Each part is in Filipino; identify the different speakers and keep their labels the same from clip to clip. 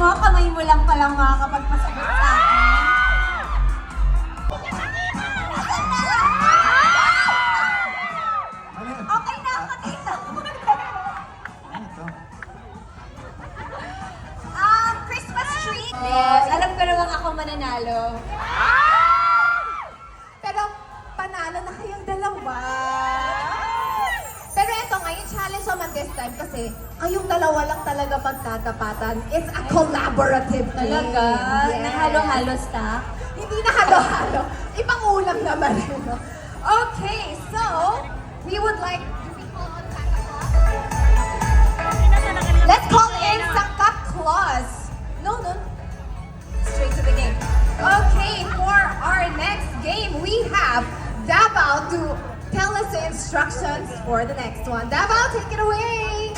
Speaker 1: mo, kamay mo lang palang makakapagpasagot sa akin. Okay na ako dito. Christmas tree. Yes, alam ko namang ako mananalo.
Speaker 2: Pero panalo na kayong dalawa. Pero ito nga, yung challenge naman this time kasi kayong dalawa lang talaga magtatapatan. It's a collaborative game.
Speaker 1: Talaga?
Speaker 2: Yes.
Speaker 1: Nahalo-halo stock?
Speaker 2: Hindi na halo-halo. Ibang ulam naman. Okay, so we would like let's call in Sangka Claus. No. Straight to the game. Okay, for our next game, we have Davao to tell us the instructions for the next one. Davao, take it away.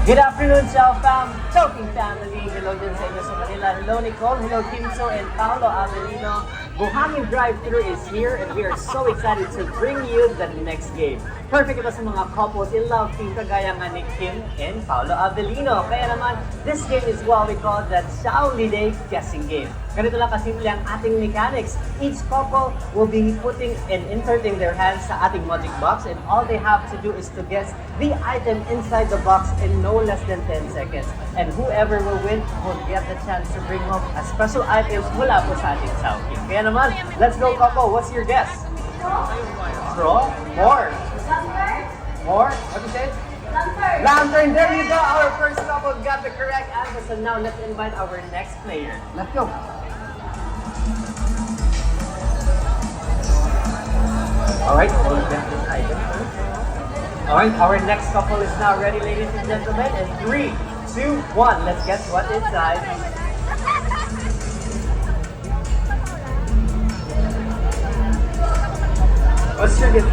Speaker 3: Good afternoon, Chow Fam, Chowking family. Hello din sa inyo sa Manila. Hello, Nicole. Hello, Kimso and Paolo Avelino. Buhangin Drive-Thru is here and we are so excited to bring you the next game. Perfect ito sa mga couples in love team kagaya nga ni Kim and Paolo Avelino. Kaya naman, this game is what we call the Chow Lile guessing game. Ganito lang kasimple ang ating mechanics. Each couple will be putting and inserting their hands sa ating magic box and all they have to do is to guess the item inside the box in no less than 10 seconds. And whoever will win will get the chance to bring home a special item mula po sa ating Chow King. Kaya naman, let's go couple. What's your guess? Straw? More? More? What you say? Lantern. There you go. Our first couple got the correct answer. So now let's invite our next player. Let's go. Alright, we'll get this item first. Alright, our next couple is now ready, ladies and gentlemen. And 3, 2, 1. Let's guess what inside. What's your guess?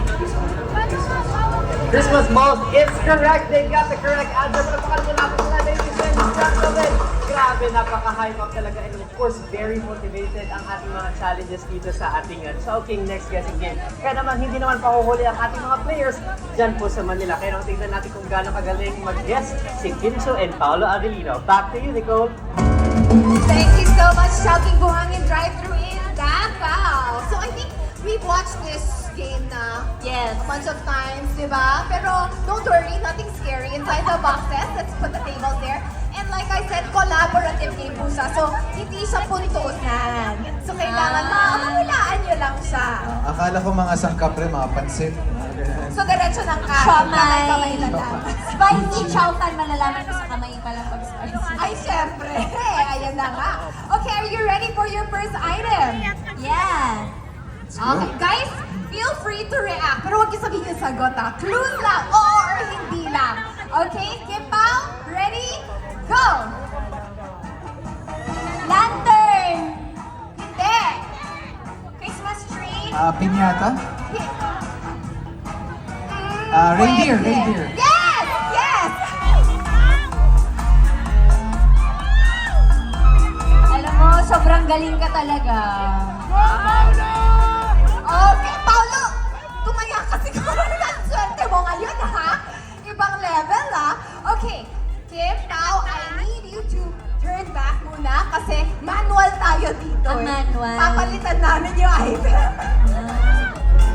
Speaker 3: Christmas balls is correct. They got the correct answer. Palakpakan mo natin sila, ladies and gentlemen. Grabe, napaka-hype up talaga. And of course, very motivated ang ating mga challenges dito sa ating Chowking next guessing game. Kaya naman, hindi naman pahuhuli ang ating mga players dyan po sa Manila. Kaya naman tingnan natin kung gaano kagaling mag-guess si Kimso and Paolo Avelino. Back to you, Nicole.
Speaker 2: Thank you so much, Chowking Buhangin Drive-Thru in Davao. So I think we've watched this game na
Speaker 1: Yes.
Speaker 2: a bunch of times, di ba? Pero don't worry, nothing scary inside the boxes. Let's put the tables there. And like I said, collaborative game po siya. So, hindi siya puntusan. So, kailangan mahulaan nyo lang siya.
Speaker 4: Akala ko mga sangkap rin, mga pansit. Mga ganyan.
Speaker 2: So, diretso ng kain.
Speaker 1: Kamay.
Speaker 2: Kamay na lang.
Speaker 1: Spicy chow fan, malalaman ko sa kamay pa lang pag spicy.
Speaker 2: Ay, syempre. Ayan na nga. Okay, are you ready for your first item?
Speaker 1: Yeah.
Speaker 2: Okay, guys, feel free to react. Pero huwag niyo sabihin yung sagot, ha? Clues lang, oo or hindi lang. Okay, Kimpaw, ready? Go!
Speaker 1: Lantern.
Speaker 2: Hindi.
Speaker 1: Christmas tree.
Speaker 4: Piñata?
Speaker 2: Mm,
Speaker 4: Reindeer,
Speaker 2: pwede.
Speaker 4: reindeer.
Speaker 2: Yes! Yes!
Speaker 1: Alam mo, sobrang galing ka talaga.
Speaker 2: Okay, Paulo, tumaya ka siguro ng swerte mo ngayon, ha? Ibang level, ha? Okay, Kim, now I need you to turn back muna kasi manual tayo dito.
Speaker 1: Ah, manual.
Speaker 2: Papalitan namin yung item.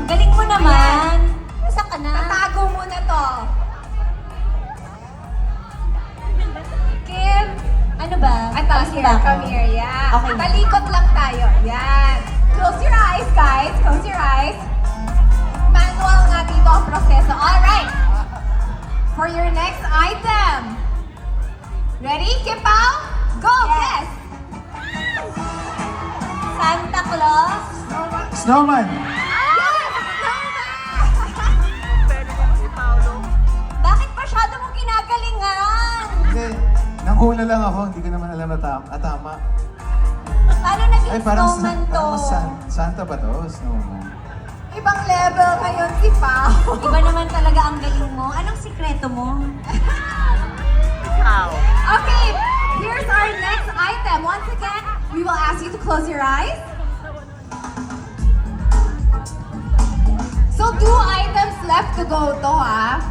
Speaker 1: Galing mo naman. Saan ka na?
Speaker 2: Tatago muna to. Kim,
Speaker 1: Ano ba?
Speaker 2: ito,
Speaker 1: Kasi
Speaker 2: here,
Speaker 1: ba ako?
Speaker 2: come here, yeah.
Speaker 1: Okay.
Speaker 2: Talikot lang tayo, yan. Close your eyes, guys. Close your eyes. Manual nga dito ang proseso. Alright. For your next item. Ready, Kimpaw? Go,
Speaker 1: Yes.
Speaker 2: yes.
Speaker 1: Santa Claus.
Speaker 4: Snowman!
Speaker 2: Yes, snowman.
Speaker 1: Bakit masyado mong ginagalingan?
Speaker 4: Hindi, nanghula lang ako. Hindi ko naman alam na tama.
Speaker 1: Paano naging
Speaker 4: Ay, parang,
Speaker 1: snowman to?
Speaker 4: Santa ba to? Snowman.
Speaker 2: Ibang level ngayon si Pao.
Speaker 1: Iba naman talaga ang galing mo. Anong sikreto mo?
Speaker 2: Okay, here's our next item. Once again, we will ask you to close your eyes. So 2 items left to go to, ha?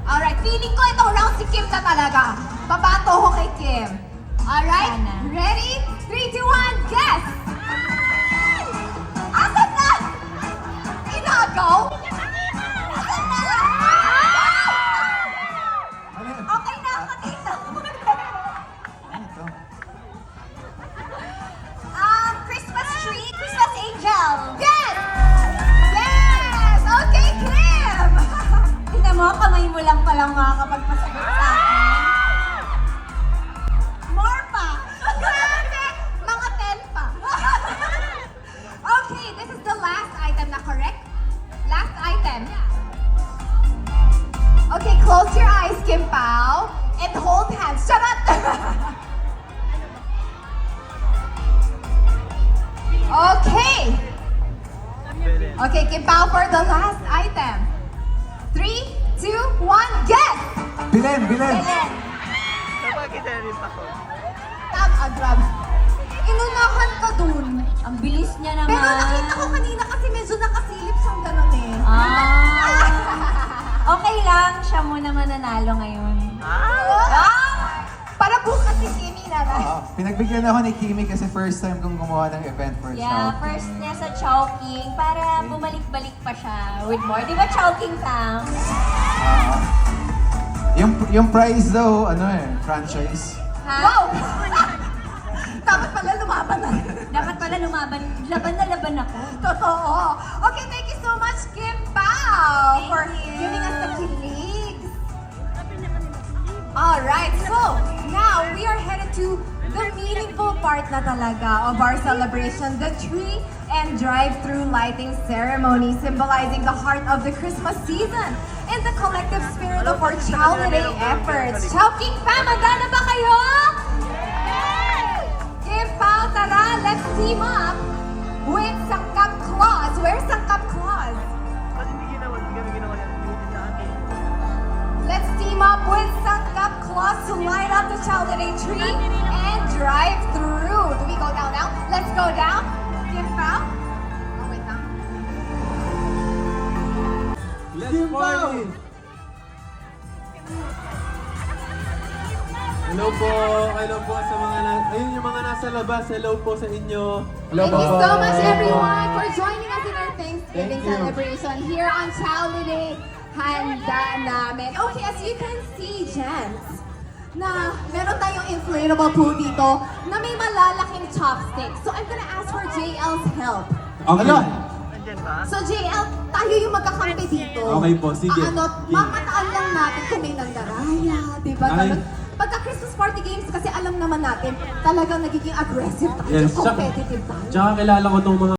Speaker 2: Alright, feeling ko itong round si Kim na talaga. Babato ko kay Kim. Alright,
Speaker 1: Sana.
Speaker 2: ready? 3, 2, 1, guess! Asan na? Inagaw? Asan na?
Speaker 4: Ano yun?
Speaker 2: Okay na ako dito.
Speaker 4: Ano ito?
Speaker 2: Christmas tree, Christmas angel. Yes! Yes! Okay, Kim!
Speaker 1: Tingnan mo, kamay mo lang palang makakapagpasagot sa akin.
Speaker 2: More pa! Grabe! Mga 10 pa. Okay, this is the last item na correct? Last item. Okay, close your eyes, Kim Pao. And hold hands. Charot! Okay. Okay, Kim Pao for the last item. 3, 2, 1, guess!
Speaker 4: Bilen, Bilen!
Speaker 2: Grab. Inunahan ka dun.
Speaker 1: Ang bilis niya naman.
Speaker 2: Pero nakita ko kanina kasi medyo nakasilip siyang ganun eh.
Speaker 1: Okay lang, siya muna mananalo ngayon.
Speaker 2: Para bukas si Kimi na na.
Speaker 4: Oo, pinagbigyan ako ni Kimi kasi first time kong gumawa ng event for
Speaker 1: Yeah,
Speaker 4: Chowking.
Speaker 1: first niya sa Chowking para bumalik-balik pa siya with more. Di ba Chowking Fam?
Speaker 4: Oo. Yung prize daw, ano eh, franchise.
Speaker 1: Ha?
Speaker 2: Wow! Dapat pala lumaban na.
Speaker 1: Dapat pala lumaban. Laban na laban ako.
Speaker 2: Totoo. Okay, thank you so much, Kim Pao, for giving us the kilig. Alright, so now we are headed to the meaningful part na talaga of our celebration, the tree and drive-through lighting ceremony, symbolizing the heart of the Christmas season and the collective spirit of our holiday efforts. Chowking Fam, handa na ba kayo? Kim Pao, tara, let's team up with Sangkap Claus. Where's Sangkap Claus? Let's team up with Sangkap Claus to light up the holiday tree and drive through. Do we go down now? Let's go down. Kim Pao? Oh, wait lang.
Speaker 5: Let's party! Hello po sa mga ayun yung mga nasa labas. Hello po sa inyo.
Speaker 2: Thank you so much, everyone, for joining us in our Thanksgiving
Speaker 5: Thank you.
Speaker 2: celebration here on Holiday Handa namin. Okay, as you can see, gents, na meron tayong inflatable pool dito na may malalaking chopsticks. So I'm gonna ask for JL's help.
Speaker 5: Okay.
Speaker 2: So JL, tayo yung magkakampi dito.
Speaker 5: Okay po, sige.
Speaker 2: Mamataan lang natin kung may nangdaraya, di ba?
Speaker 5: Ay.
Speaker 2: Ganun. Pagka Christmas party games, kasi alam naman natin, talagang nagiging aggressive tayo,
Speaker 5: Yes, tsaka-
Speaker 2: competitive tayo.
Speaker 5: Tsaka kilala ko tong mga